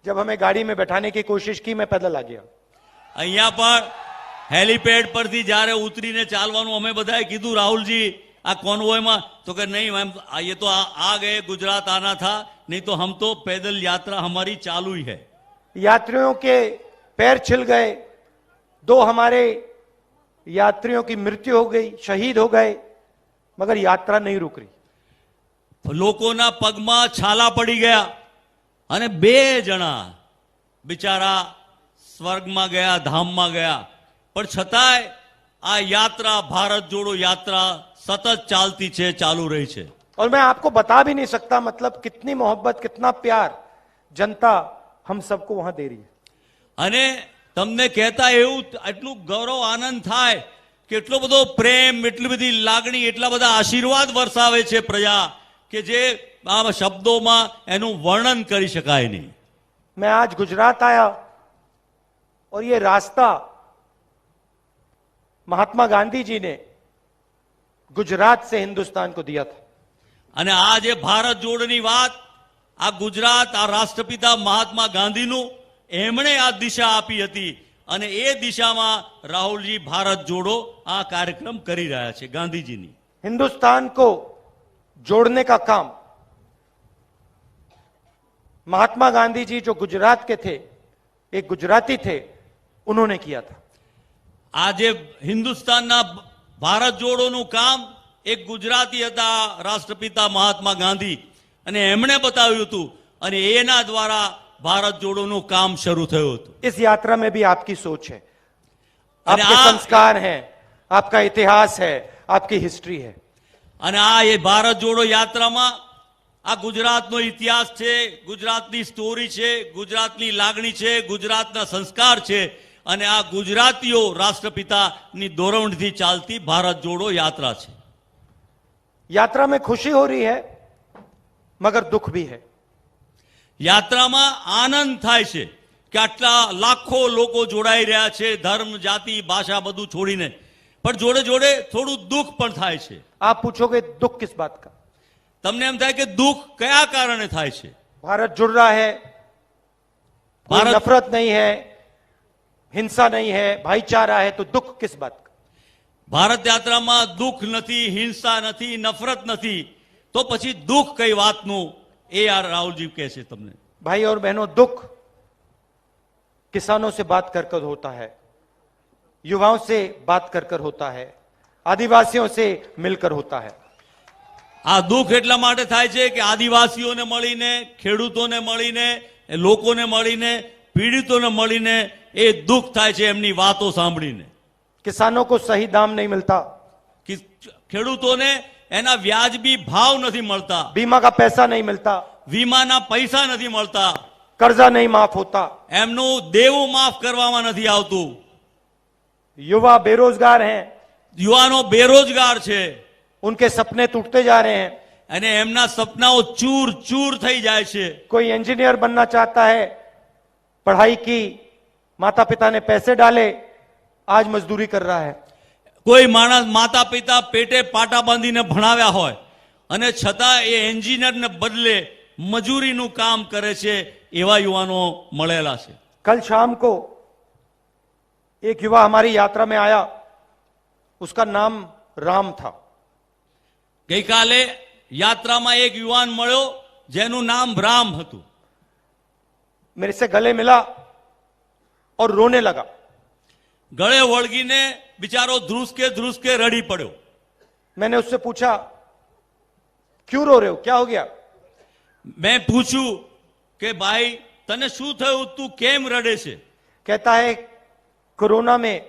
जब हमें गाड़ी में बैठाने की कोशिश की, मैं पैदल आ गया. અહીંયા પણ હેલીપેડ પરથી જ્યારે ઉતરીને ચાલવાનું અમે બધાએ કીધું, રાહુલજી આ કોન્વોયમાં, તો કે નહીં मैम, ये तो आ गए, गुजरात आना था, नहीं तो हम तो पैदल यात्रा हमारी चालू ही है. यात्रियों के पैर छिल गए, 2 हमारे यात्रियों की मृत्यु हो गई, शहीद हो गए, मगर यात्रा नहीं रुक रही. લોકોના પગમાં છાલા પડી ગયા અને 2 જણા બિચારા સ્વર્ગમાં ગયા, ધામમાં ગયા, પણ છતાંય આ યાત્રા, ભારત જોડો યાત્રા સતત ચાલતી છે, ચાલુ રહી છે. और मैं आपको बता भी नहीं सकता, मतलब कितनी मोहब्बत, कितना प्यार जनता हम सबको वहां दे रही है. અને તમને કહેતા એવું એટલું ગૌરવ આનંદ થાય કે એટલો બધો પ્રેમ, એટલી બધી લાગણી, એટલા બધા આશીર્વાદ વરસાવે છે પ્રજા કે જે આ શબ્દોમાં એનું વર્ણન કરી શકાય નહીં. मैं आज गुजरात आया और ये रास्ता महात्मा गांधी जी ने गुजरात से हिंदुस्तान को दिया था. અને આ જે ભારત જોડની વાત, આ ગુજરાત, આ રાષ્ટ્રપિતા મહાત્મા ગાંધીનું એમણે આ દિશા આપી હતી અને એ દિશામાં રાહુલજી ભારત જોડો આ કાર્યક્રમ કરી રહ્યા છે ગાંધીજીની. हिंदुस्तान को जोड़ने का काम महात्मा गांधी जी, जो गुजरात के थे, एक गुजराती थे, उन्होंने किया था. આ જે હિન્દુસ્તાનના ભારત જોડોનું કામ એક ગુજરાતી હતા, રાષ્ટ્રપિતા મહાત્મા ગાંધી, અને એમણે બતાવ્યું હતું અને એના દ્વારા ભારત જોડોનું કામ શરૂ થયું હતું. इस यात्रा में भी आपकी सोच है, अरे आपके आप- संस्कार हैं, आपका इतिहास है, आपकी हिस्ट्री है. અને આ એ ભારત જોડો યાત્રામાં આ ગુજરાતનો ઇતિહાસ છે, ગુજરાતની સ્ટોરી છે, ગુજરાતની લાગણી છે, ગુજરાતના સંસ્કાર છે, અને આ ગુજરાતીઓ રાષ્ટ્રપિતાની દોરવણીથી ચાલતી ભારત જોડો યાત્રા છે. यात्रा में खुशी हो रही है, मगर दुख भी है. યાત્રામાં આનંદ થાય છે કે આટલા લાખો લોકો જોડાઈ રહ્યા છે, ધર્મ, જાતિ, ભાષા બધું છોડીને, પણ જોડે જોડે થોડું દુઃખ પણ થાય છે. आप पूछोगे दुख किस बात का? તમને એમ થાય કે દુઃખ કયા કારણે થાય છે? भारत जुड़ रहा है, कोई भारत- नफरत नहीं है, हिंसा नहीं है, भाईचारा है, तो दुख किस बात का? ભારત યાત્રામાં દુઃખ નથી, હિંસા નથી, નફરત નથી, તો પછી દુઃખ કઈ વાતનું? એ આ રાહુલજી કહે છે તમને. भाई और बहनों, दुख किसानों से बात कर कर होता है, युवाओं से बात कर कर होता है, आदिवासियों से मिलकर होता है. આ દુઃખ એટલા માટે થાય છે કે આદિવાસીઓને મળીને, ખેડૂતોને મળીને, લોકોને મળીને, પીડિતોને મળીને એ દુઃખ થાય છે એમની વાતો સાંભળીને. किसानों को सही दाम नहीं मिलता, કે ખેડૂતોને એના વ્યાજબી ભાવ નથી મળતા, बीमा का पैसा नहीं मिलता, વીમાના પૈસા નથી મળતા, कर्जा नहीं माफ होता, એમનું દેવું માફ કરવામાં નથી આવતું, युवा बेरोजगार हैं, યુવાનો બેરોજગાર છે उनके सपने टूटते जा रहे हैं. અને એમના સપનાઓ ચૂર ચૂર થઈ જાય છે. कोई इंजीनियर बनना चाहता है, पढ़ाई की, माता पिता ने पैसे डाले, आज मजदूरी कर रहा है. કોઈ માણસ માતા પિતા પેટે પાટા બાંધીને ભણાવ્યા હોય અને છતાં એ એન્જિનિયરને બદલે મજૂરીનું કામ કરે છે, એવા યુવાનો મળેલા છે. कल शाम को एक युवा हमारी यात्रा में आया, उसका नाम राम था. ગઈકાલે યાત્રામાં એક યુવાન મળ્યો જેનું નામ રામ હતું. मेरे से गले मिला और रोने लगा. ગળે વળગીને બિચારો ધ્રુસકે રડી પડ્યો. मैंने उससे पूछा, क्यों रो रहे हो, क्या हो गया? મેં પૂછ્યું કે ભાઈ તને શું થયું, તું કેમ રડે છે? कहता है, कोरोना में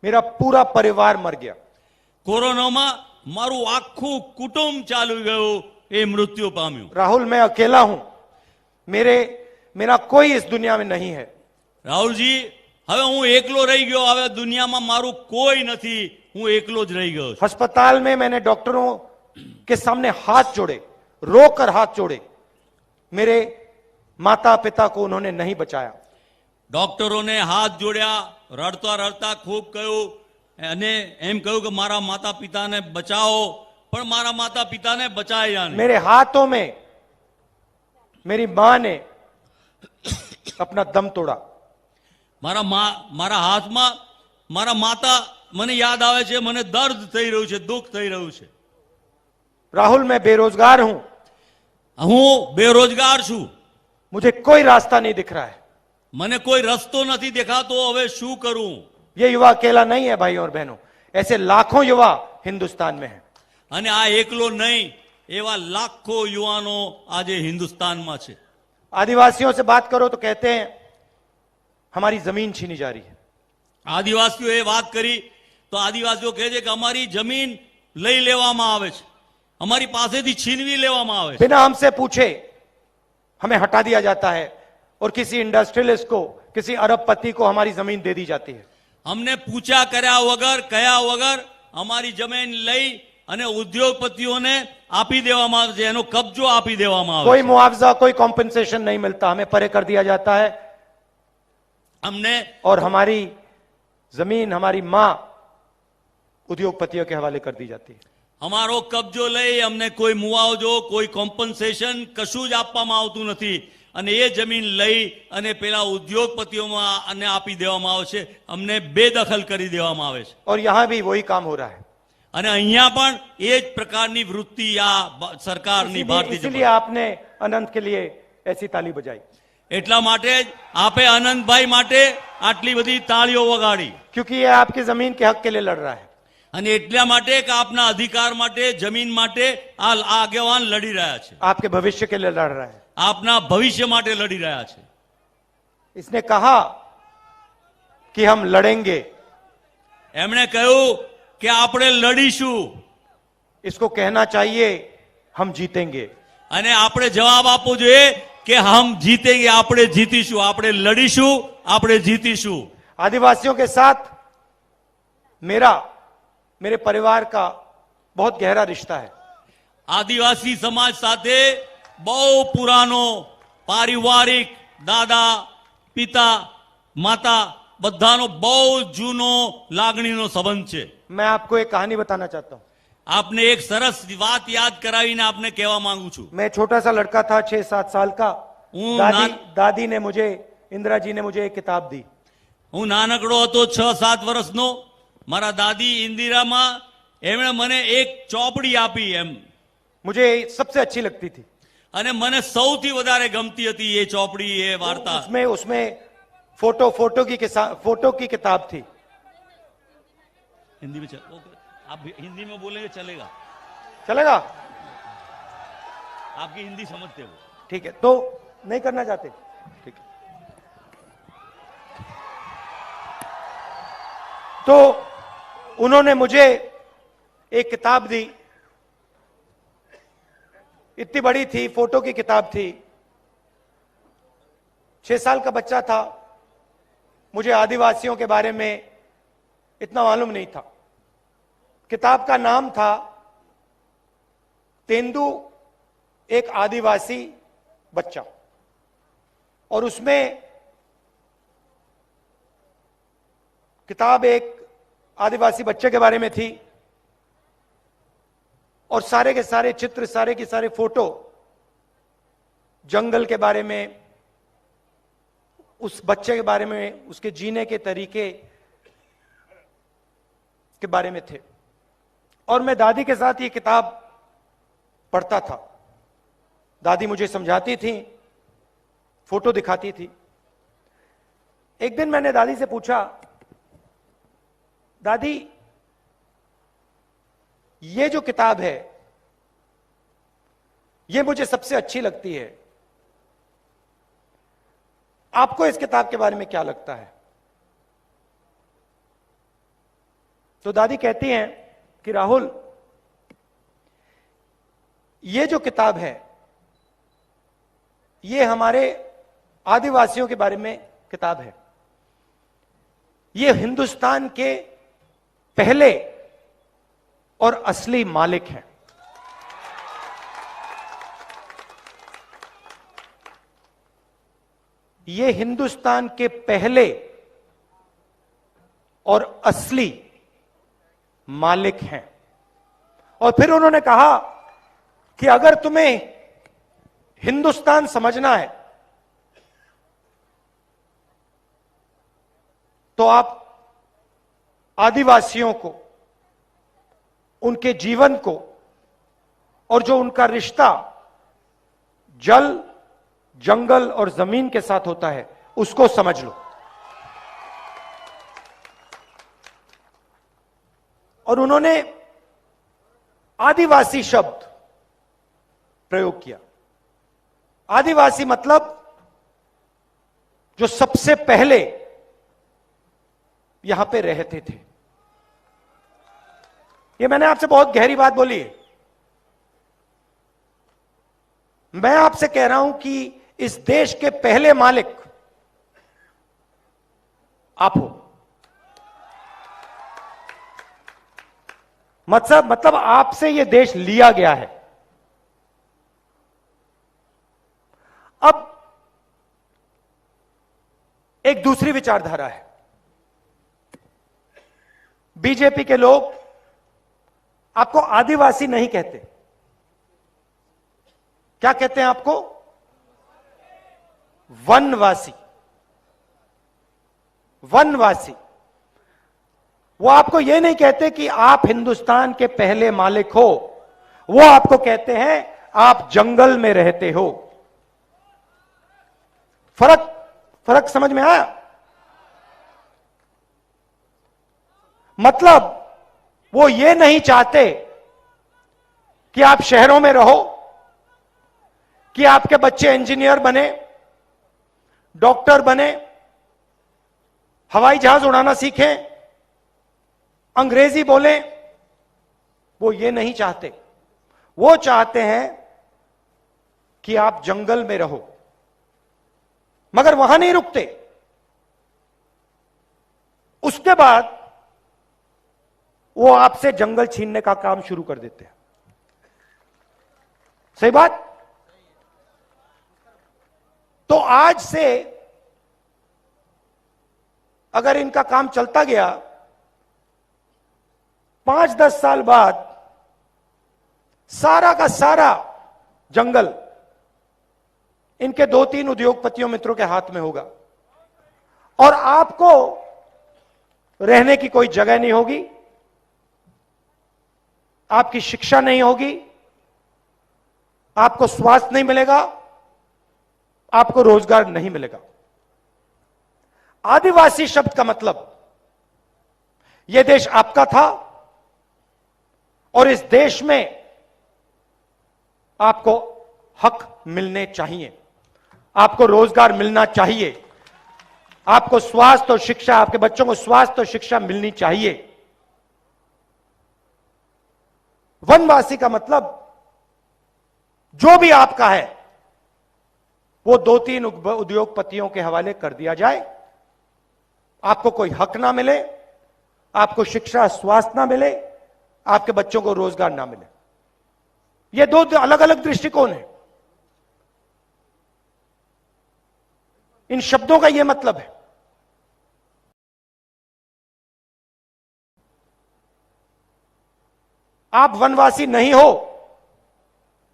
मेरा पूरा परिवार मर गया. કોરોનામાં મારું આખું કુટુંબ ચાલી ગયું, એ મૃત્યુ પામ્યું. राहुल, मैं अकेला हूं, मेरे मेरा कोई इस दुनिया में नहीं है। રાહુલજી, હવે હું એકલો રહી ગયો, હવે દુનિયામાં મારું કોઈ નથી, હું એકલો જ રહી ગયો છું. अस्पताल में मैंने डॉक्टरों के सामने हाथ जोड़े, रोकर हाथ जोड़े, मेरे माता पिता को उन्होंने नहीं बचाया। ડોક્ટરોને હાથ જોડ્યા, રડતા રડતા ખૂબ કહ્યું અને એમ કહ્યું કે મારા માતા પિતાને બચાવો, પણ મારા માતા પિતાને બચાયા નહીં. मेरे हाथों में मेरी मां ने अपना दम तोड़ा। મારા હાથમાં મારા માતા મને યાદ આવે છે, મને દર્દ થઈ રહ્યું છે, દુઃખ થઈ રહ્યું છે. राहुल, मैं बेरोजगार हूं, હું બેરોજગાર છું, मुझे कोई रास्ता नहीं दिख रहा है। મને કોઈ રસ્તો નથી દેખાતો, હવે શું કરું? ये युवा अकेला नहीं है भाइयों और बहनों, ऐसे लाखों युवा हिंदुस्तान में हैं। અને આ એકલો નહીં, એવા લાખો યુવાનો આજે હિન્દુસ્તાનમાં છે. आदिवासियों से बात करो तो कहते हैं हमारी जमीन छीनी जा रही है। આદિવાસીઓએ વાત કરી તો આદિવાસીઓ કહે છે કે અમારી જમીન લઈ લેવામાં આવે છે, અમારી પાસેથી છીનવી લેવામાં આવે છે. बिना हमसे पूछे हमें हटा दिया जाता है और किसी इंडस्ट्रियलिस्ट को, किसी अरबपति को हमारी जमीन दे दी जाती है। અમને પૂછ્યા કર્યા વગર, કયા વગર અમારી જમીન લઈ અને ઉદ્યોગપતિઓને આપી દેવામાં આવે છે, એનો કબજો આપી દેવામાં આવે कोई છે. मुआवजा, कोई कॉम्पेंसेशन नहीं मिलता, हमें परे कर दिया जाता है અમને और हमारी जमीन, हमारी मां उद्योगपतियों के हवाले कर दी जाती है। અમારો કબજો લઈ અમને કોઈ મુઆવજો, કોઈ કોમ્પન્સેશન કશું જ આપવામાં આવતું નથી અને એ જમીન લઈ અને પેલા ઉદ્યોગપતિઓમાં અને આપી દેવામાં આવે છે, અમને બેદખલ કરી દેવામાં આવે છે. और यहां भी वही काम हो रहा है। અને અહીંયા પણ એ જ પ્રકારની વૃત્તિ આ સરકારની ભારતીય इसीलिए જનતા. आपने अनंत के लिए ऐसी ताली बजाई, એટલા માટે જ આપે આનંદભાઈ માટે આટલી બધી તાળીઓ વગાડી क्योंकि ये आपकी जमीन के हक के लिए लड़ रहा है। અને એટલા માટે કે આપના અધિકાર માટે, જમીન માટે આ આગેવાન લડી રહ્યા છે, आपके भविष्य के लिए लड़ रहा है। આપના ભવિષ્ય માટે લડી રહ્યા છે. इसने कहा कि हम लड़ेंगे, એમણે કહ્યું કે આપણે લડીશું इसको कहना चाहिए हम जीतेंगे। અને આપણે જવાબ આપવો જોઈએ કે હમ જીતેંગે, આપણે જીતીશું, આપણે લડીશું, આપણે જીતીશું. आदिवासियों के साथ मेरे परिवार का बहुत गहरा रिश्ता है। આદિવાસી સમાજ સાથે બહુ પુરાનો પારિવારિક, દાદા, પિતા, માતા બધાનો બહુ જૂનો લાગણીનો સંબંધ છે. मैं आपको एक कहानी बताना चाहता हूं। આપને એક સરસ વાત યાદ કરાવીને આપને કહેવા માંગુ છું. मैं छोटा सा लड़का था, 6-7 साल का। दादी ना- दादी ने मुझे, इंदिरा जी ने मुझे एक किताब दी। હું નાનકડો હતો, 6-7 વર્ષનો. મારા દાદી ઇન્દિરામાં એમણે મને એક ચોપડી આપી એમ, मुझे सबसे अच्छी लगती थी। અને મને સૌથી વધારે ગમતી હતી એ ચોપડી, એ વાર્તા. उसमें उसमें फोटो की किताब थी। हिंदी में ओके, आप हिंदी में बोलेंगे चलेगा, चलेगा? आपकी हिंदी समझते हो. ठीक है, तो नहीं करना चाहते? ठीक है। तो उन्होंने मुझे एक किताब दी, इतनी बड़ी थी, फोटो की किताब थी। 6 साल का बच्चा था, मुझे आदिवासियों के बारे में इतना मालूम नहीं था। किताब का नाम था तेंदु, एक आदिवासी बच्चा, और उसमें किताब एक आदिवासी बच्चे के बारे में थी और सारे के सारे चित्र, सारे के सारे फोटो जंगल के बारे में, उस बच्चे के बारे में, उसके जीने के तरीके के बारे में थे। और मैं दादी के साथ ये किताब पढ़ता था। दादी मुझे समझाती थी, फोटो दिखाती थी। एक दिन मैंने दादी से पूछा, दादी ये जो किताब है ये मुझे सबसे अच्छी लगती है, आपको इस किताब के बारे में क्या लगता है? तो दादी कहती हैं कि राहुल, ये जो किताब है ये हमारे आदिवासियों के बारे में किताब है। ये हिंदुस्तान के पहले और असली मालिक हैं। ये हिंदुस्तान के पहले और असली मालिक हैं। और फिर उन्होंने कहा कि अगर तुम्हें हिंदुस्तान समझना है तो आप आदिवासियों को, उनके जीवन को और जो उनका रिश्ता जल, जंगल और जमीन के साथ होता है उसको समझ लो। और उन्होंने आदिवासी शब्द प्रयोग किया। आदिवासी मतलब जो सबसे पहले यहां पे रहते थे। ये मैंने आपसे बहुत गहरी बात बोली है। मैं आपसे कह रहा हूं कि इस देश के पहले मालिक आप हो। मतलब आपसे यह देश लिया गया है। अब एक दूसरी विचारधारा है। बीजेपी के लोग आपको आदिवासी नहीं कहते। क्या कहते हैं आपको? वनवासी। वनवासी। वो आपको यह नहीं कहते कि आप हिंदुस्तान के पहले मालिक हो, वो आपको कहते हैं आप जंगल में रहते हो। फर्क समझ में आया? मतलब वो ये नहीं चाहते कि आप शहरों में रहो, कि आपके बच्चे इंजीनियर बने, डॉक्टर बने, हवाई जहाज उड़ाना सीखें, अंग्रेजी बोलें। वो ये नहीं चाहते। वो चाहते हैं कि आप जंगल में रहो। मगर वहां नहीं रुकते। उसके बाद वो आपसे जंगल छीनने का काम शुरू कर देते हैं। सही बात? तो आज से अगर इनका काम चलता गया, 5-10 साल बाद सारा का सारा जंगल इनके 2-3 उद्योगपतियों मित्रों के हाथ में होगा और आपको रहने की कोई जगह नहीं होगी, आपकी शिक्षा नहीं होगी, आपको स्वास्थ्य नहीं मिलेगा, आपको रोजगार नहीं मिलेगा। आदिवासी शब्द का मतलब यह देश आपका था और इस देश में आपको हक मिलने चाहिए, आपको रोजगार मिलना चाहिए, आपको स्वास्थ्य और शिक्षा, आपके बच्चों को स्वास्थ्य और शिक्षा मिलनी चाहिए। वनवासी का मतलब जो भी आपका है वो 2-3 उद्योगपतियों के हवाले कर दिया जाए, आपको कोई हक ना मिले, आपको शिक्षा स्वास्थ्य ना मिले, आपके बच्चों को रोजगार ना मिले। ये 2 अलग अलग दृष्टिकोण है। इन शब्दों का यह मतलब है। आप वनवासी नहीं हो,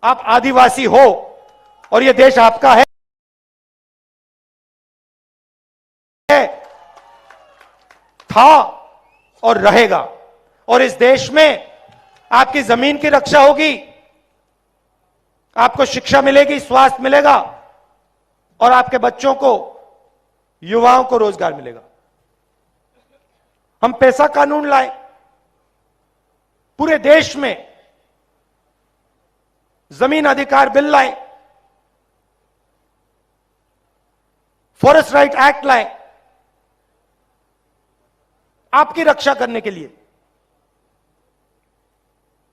आप आदिवासी हो और यह देश आपका है, था और रहेगा। और इस देश में आपकी जमीन की रक्षा होगी, आपको शिक्षा मिलेगी, स्वास्थ्य मिलेगा और आपके बच्चों को, युवाओं को रोजगार मिलेगा। हम पैसा कानून लाए, पूरे देश में जमीन अधिकार बिल लाए, फॉरेस्ट राइट एक्ट लाए, आपकी रक्षा करने के लिए।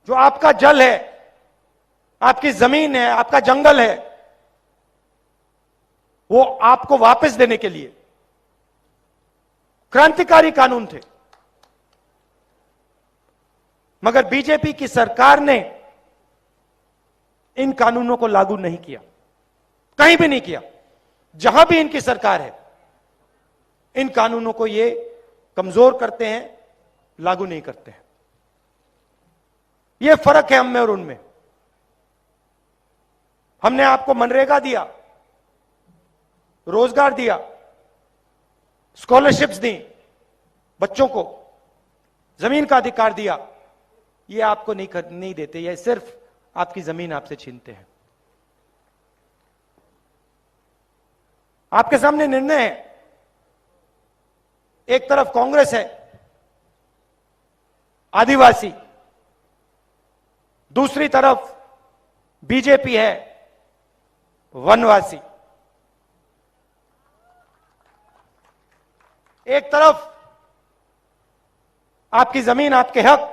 जो आपका जल है, आपकी जमीन है, आपका जंगल है, वो आपको वापस देने के लिए क्रांतिकारी कानून थे, मगर बीजेपी की सरकार ने इन कानूनों को लागू नहीं किया, कहीं भी नहीं किया। जहां भी इनकी सरकार है, इन कानूनों को ये कमजोर करते हैं, लागू नहीं करते हैं। ये फर्क है हम में और उनमें। हमने आपको मनरेगा दिया, रोजगार दिया, स्कॉलरशिप्स दी, बच्चों को जमीन का अधिकार दिया। ये आपको नहीं देते, ये सिर्फ आपकी जमीन आपसे छीनते हैं। आपके सामने निर्णय है, एक तरफ कांग्रेस है आदिवासी, दूसरी तरफ बीजेपी है वनवासी। एक तरफ आपकी जमीन, आपके हक,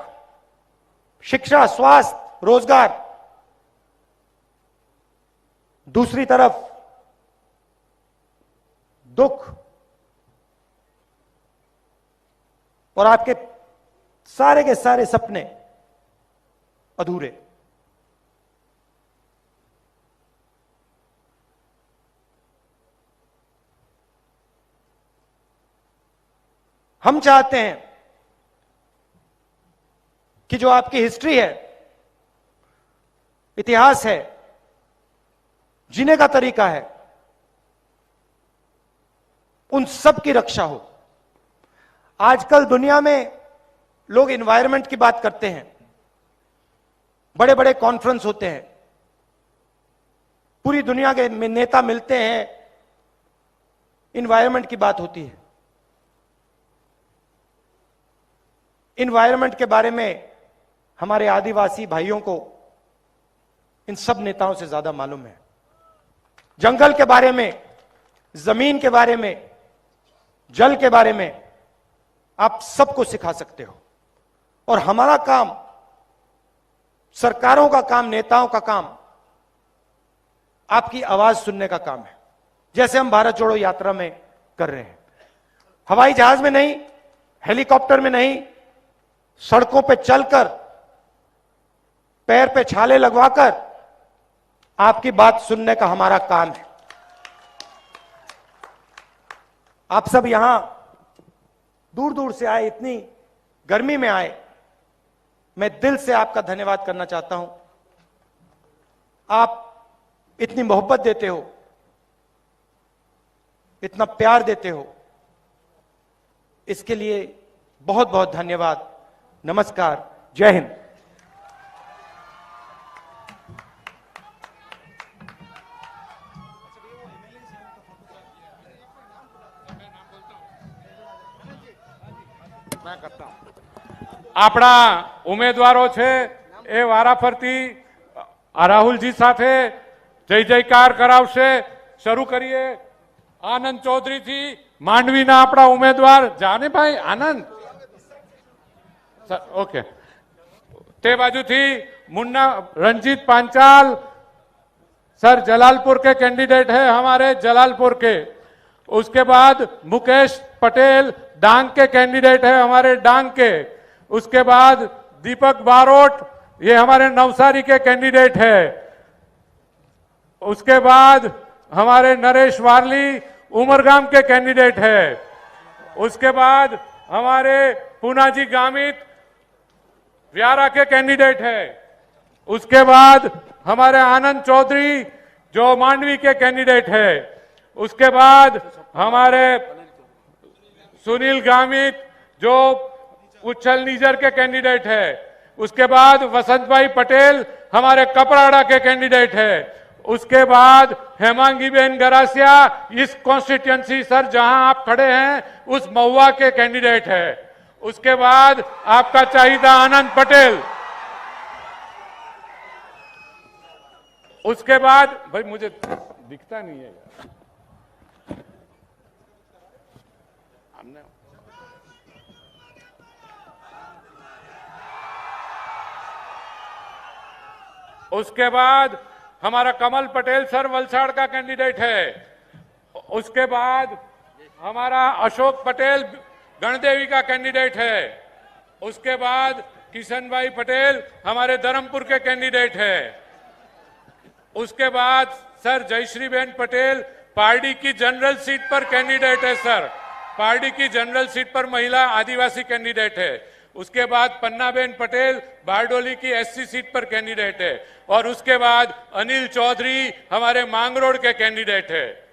शिक्षा, स्वास्थ्य, रोजगार, दूसरी तरफ दुख और आपके सारे के सारे सपने अधूरे। हम चाहते हैं कि जो आपकी हिस्ट्री है, इतिहास है, जीने का तरीका है, उन सब की रक्षा हो। आजकल दुनिया में लोग एनवायरनमेंट की बात करते हैं, बड़े बड़े कॉन्फ्रेंस होते हैं, पूरी दुनिया के नेता मिलते हैं, एनवायरनमेंट की बात होती है। एनवायरनमेंट के बारे में हमारे आदिवासी भाइयों को इन सब नेताओं से ज्यादा मालूम है। जंगल के बारे में, जमीन के बारे में, जल के बारे में आप सबको सिखा सकते हो। और हमारा काम, सरकारों का काम, नेताओं का काम आपकी आवाज सुनने का काम है, जैसे हम भारत जोड़ो यात्रा में कर रहे हैं। हवाई जहाज में नहीं, हेलीकॉप्टर में नहीं, सड़कों पे चलकर, पैर पे छाले लगवाकर आपकी बात सुनने का हमारा काम है। आप सब यहां दूर दूर से आए, इतनी गर्मी में आए, मैं दिल से आपका धन्यवाद करना चाहता हूं। आप इतनी मोहब्बत देते हो, इतना प्यार देते हो, इसके लिए बहुत बहुत धन्यवाद। नमस्कार, जय हिंद। આપણા ઉમેદવારો છે એ વારાફરતી રાહુલજી સાથે જય જયકાર કરાવશે। શરૂ કરીએ આનંદ ચૌધરીથી, માંડવીના આપણા ઉમેદવાર। જાને ભાઈ આનંદ, ઓકે। તે બાજુથી मुन्ना रंजीत पांचाल सर, जलालपुर के कैंडिडेट है हमारे, जलालपुर के। उसके बाद मुकेश पटेल डांग के कैंडिडेट है हमारे, डांग के। उसके बाद दीपक बारोट, ये हमारे नवसारी के कैंडिडेट है। उसके बाद हमारे नरेश वारली उमरगाम के कैंडिडेट है। उसके बाद हमारे पूनाजी गामित व्यारा के कैंडिडेट है। उसके बाद हमारे आनंद चौधरी जो मांडवी के कैंडिडेट है। उसके बाद हमारे सुनील गामित जो उच्छल नीजर के कैंडिडेट है। उसके बाद वसंत भाई पटेल हमारे कपराड़ा के कैंडिडेट है। उसके बाद हेमांगी बेन गरासिया इस कॉन्स्टिट्यूएंसी सर जहां आप खड़े हैं उस महुआ के कैंडिडेट है। उसके बाद आपका चाहिदा आनंद पटेल। उसके बाद भाई मुझे दिखता नहीं है हमने। उसके बाद हमारा कमल पटेल सर वलसाड़ का कैंडिडेट है। उसके बाद हमारा अशोक पटेल गणदेवी का कैंडिडेट है। उसके बाद किशन भाई पटेल हमारे धर्मपुर के कैंडिडेट है। उसके बाद सर जयश्री बहन पटेल पार्टी की जनरल सीट पर कैंडिडेट है। सर पार्टी की जनरल सीट पर महिला आदिवासी कैंडिडेट है। उसके बाद पन्नाबेन पटेल बारडोली की एससी सीट पर कैंडिडेट है। और उसके बाद अनिल चौधरी हमारे मांगरोड के कैंडिडेट है।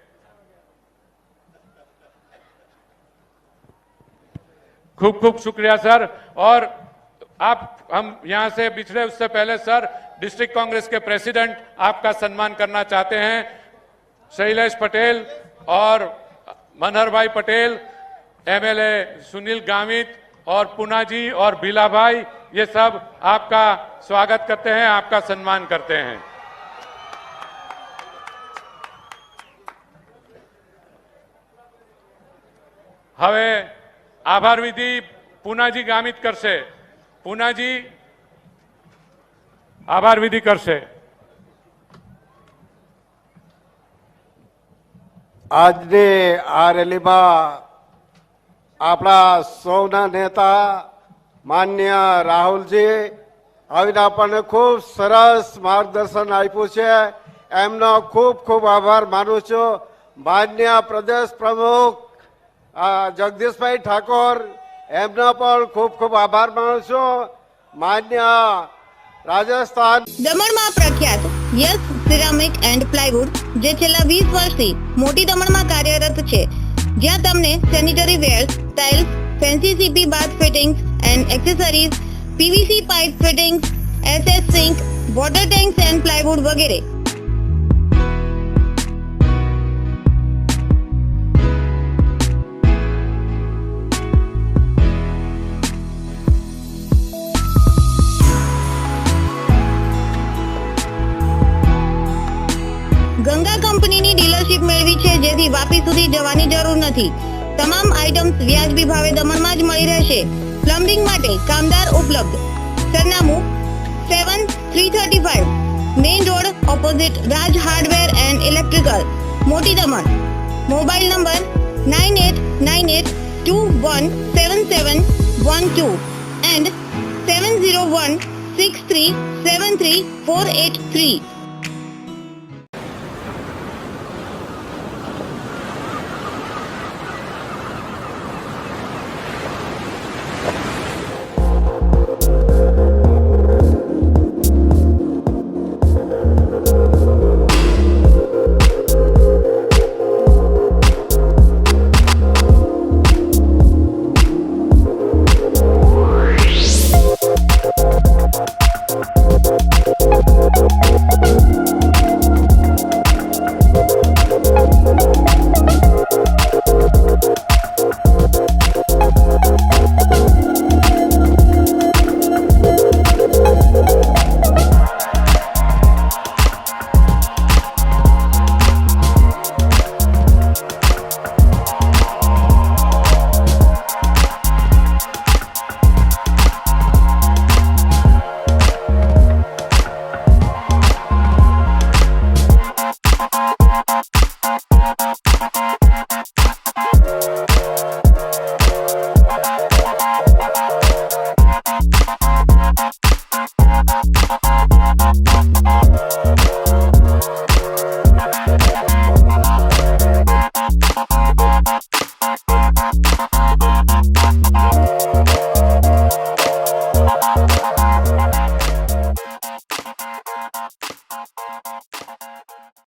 खूब खूब शुक्रिया सर। और आप हम यहां से पिछले उससे पहले सर डिस्ट्रिक्ट कांग्रेस के प्रेसिडेंट आपका सम्मान करना चाहते हैं, शैलेश पटेल और मनहर भाई पटेल, एमएलए सुनील गामित और पूना जी और बीला भाई, ये सब आपका स्वागत करते हैं, आपका सम्मान करते हैं। હવે આભાર વિધિ પૂનાજી ગામિત કરશે। પૂનાજી આભાર વિધિ કરશે। આજની આ રેલીમાં આપણા સૌના નેતા માન્ય રાહુલજી આવીને આપણને ખૂબ સરસ માર્ગદર્શન આપ્યું છે, એમનો ખૂબ ખૂબ આભાર માનું છું। માન્ય પ્રદેશ પ્રમુખ જગદીશભાઈ ઠાકોર એમનો પણ ખૂબ ખૂબ આભાર માનું છું। માન્ય રાજસ્થાન દમણમાં પ્રખ્યાત યસ સિરામિક એન્ડ પ્લાયવુડ જે છેલ્લા 20 વર્ષથી મોટી દમણમાં કાર્યરત છે, જ્યાં તમને sanitary ware, tiles, fancy CP bath fittings and accessories, PVC pipe fittings, SS sink, water tanks and plywood વગેરે। ગંગા કંપનીની ડીલરશીપ મેળવી છે, જેથી વાપી સુધી જવાની જરૂર નથી। તમામ આઇટમ્સ વ્યાજબી ભાવે દમણમાં જ મળી રહેશે। પ્લમ્બિંગ માટે કામદાર ઉપલબ્ધ। સરનામું 7335 main road opposite Raj hardware and electrical, મોટી દમણ। Mobile number 9898217712 and 7016373483।